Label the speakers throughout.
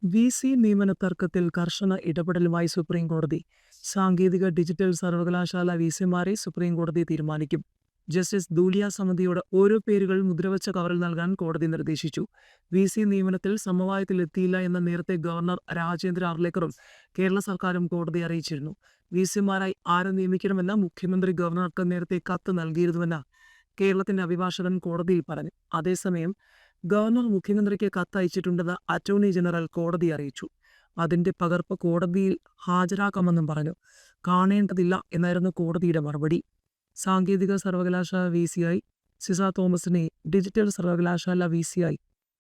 Speaker 1: VC. നിയമന തർക്കത്തിൽ കർശന ഇടപെടലുമായി സുപ്രീം കോടതി. സാങ്കേതിക ഡിജിറ്റൽ സർവകലാശാല വി.സിമാരെ സുപ്രീം കോടതി തീരുമാനിക്കും. ജസ്റ്റിസ് ധൂലിയ സമിതിയോട് ഓരോ പേരുകൾ മുദ്രവച്ച കവറിൽ നൽകാൻ കോടതി നിർദ്ദേശിച്ചു. വി.സി. നിയമനത്തിൽ സമവായത്തിലെത്തിയില്ല എന്ന നേരത്തെ ഗവർണർ രാജേന്ദ്ര അർലേക്കറും കേരള സർക്കാരും കോടതിയെ അറിയിച്ചിരുന്നു. വി.സിമാരായി ആരെ നിയമിക്കണമെന്ന് മുഖ്യമന്ത്രി ഗവർണർക്ക് നേരത്തെ കത്ത് നൽകിയിരുന്നുവെന്ന് കേരളത്തിന്റെ അഭിഭാഷകൻ കോടതിയിൽ പറഞ്ഞു. അതേസമയം ഗവർണർ മുഖ്യമന്ത്രിക്ക് കത്തയച്ചിട്ടുണ്ടെന്ന് അറ്റോർണി ജനറൽ കോടതിയെ അറിയിച്ചു. അതിന്റെ പകർപ്പ് കോടതിയിൽ ഹാജരാക്കാമെന്നും പറഞ്ഞു. കാണേണ്ടതില്ല എന്നായിരുന്നു കോടതിയുടെ മറുപടി. സാങ്കേതിക സർവകലാശാല വി.സിയായി സിസ തോമസിനെ, ഡിജിറ്റൽ സർവകലാശാല വി.സിയായി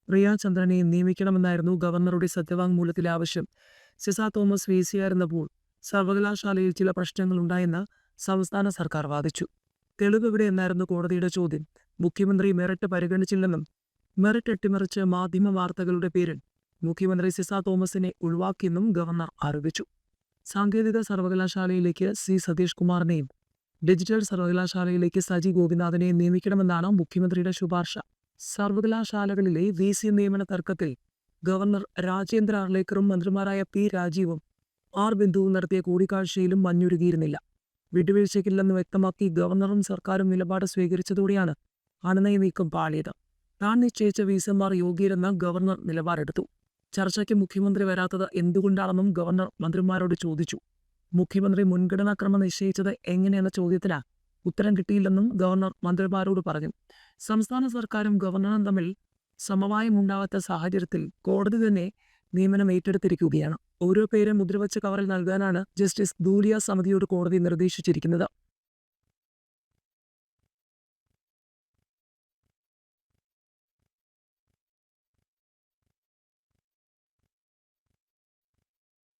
Speaker 1: പ്രിയ ചന്ദ്രനെ നിയമിക്കണമെന്നായിരുന്നു ഗവർണറുടെ സത്യവാങ്മൂലത്തിലെ ആവശ്യം. സിസ തോമസ് വി.സിയായിരുന്നപ്പോൾ സർവകലാശാലയിൽ ചില പ്രശ്നങ്ങളുണ്ടായെന്ന് സംസ്ഥാന സർക്കാർ വാദിച്ചു. തെളിവ് എവിടെ എന്നായിരുന്നു കോടതിയുടെ ചോദ്യം. മുഖ്യമന്ത്രി മെറിറ്റ് പരിഗണിച്ചില്ലെന്നും മെറിറ്റ് അട്ടിമറിച്ച് മാധ്യമ വാർത്തകളുടെ പേരിൽ മുഖ്യമന്ത്രി സിസ തോമസിനെ ഒഴിവാക്കിയെന്നും ഗവർണർ ആരോപിച്ചു. സാങ്കേതിക സർവകലാശാലയിലേക്ക് സി സതീഷ് കുമാറിനെയും ഡിജിറ്റൽ സർവകലാശാലയിലേക്ക് സജി ഗോപിനാഥിനെയും നിയമിക്കണമെന്നാണ് മുഖ്യമന്ത്രിയുടെ ശുപാർശ. സർവകലാശാലകളിലെ വി.സി. നിയമന തർക്കത്തിൽ ഗവർണർ രാജേന്ദ്ര അർലേക്കറും മന്ത്രിമാരായ പി രാജീവും ആർ ബിന്ദുവും നടത്തിയ കൂടിക്കാഴ്ചയിലും മഞ്ഞുരുകിയിരുന്നില്ല. വിട്ടുവീഴ്ചയ്ക്കില്ലെന്ന് വ്യക്തമാക്കി ഗവർണറും സർക്കാരും നിലപാട് സ്വീകരിച്ചതോടെയാണ് അനുനയ നീക്കം പാളിയത്. താൻ നിശ്ചയിച്ച വി.സിമാർ യോഗ്യരെന്ന് ഗവർണർ നിലപാടെടുത്തു. ചർച്ചയ്ക്ക് മുഖ്യമന്ത്രി വരാത്തത് എന്തുകൊണ്ടാണെന്നും ഗവർണർ മന്ത്രിമാരോട് ചോദിച്ചു. മുഖ്യമന്ത്രി മുൻഗണനാക്രമം നിശ്ചയിച്ചത് എങ്ങനെയെന്ന ചോദ്യത്തിന് ഉത്തരം കിട്ടിയില്ലെന്നും ഗവർണർ മന്ത്രിമാരോട് പറഞ്ഞു. സംസ്ഥാന സർക്കാരും ഗവർണറും തമ്മിൽ സമവായമുണ്ടാവാത്ത സാഹചര്യത്തിൽ കോടതി തന്നെ നിയമനം ഏറ്റെടുത്തിരിക്കുകയാണ്. ഓരോ പേരെ മുദ്രവച്ച കവറിൽ നൽകാനാണ് ജസ്റ്റിസ് ധൂലിയ സമിതിയോട് കോടതി നിർദ്ദേശിച്ചിരിക്കുന്നത്.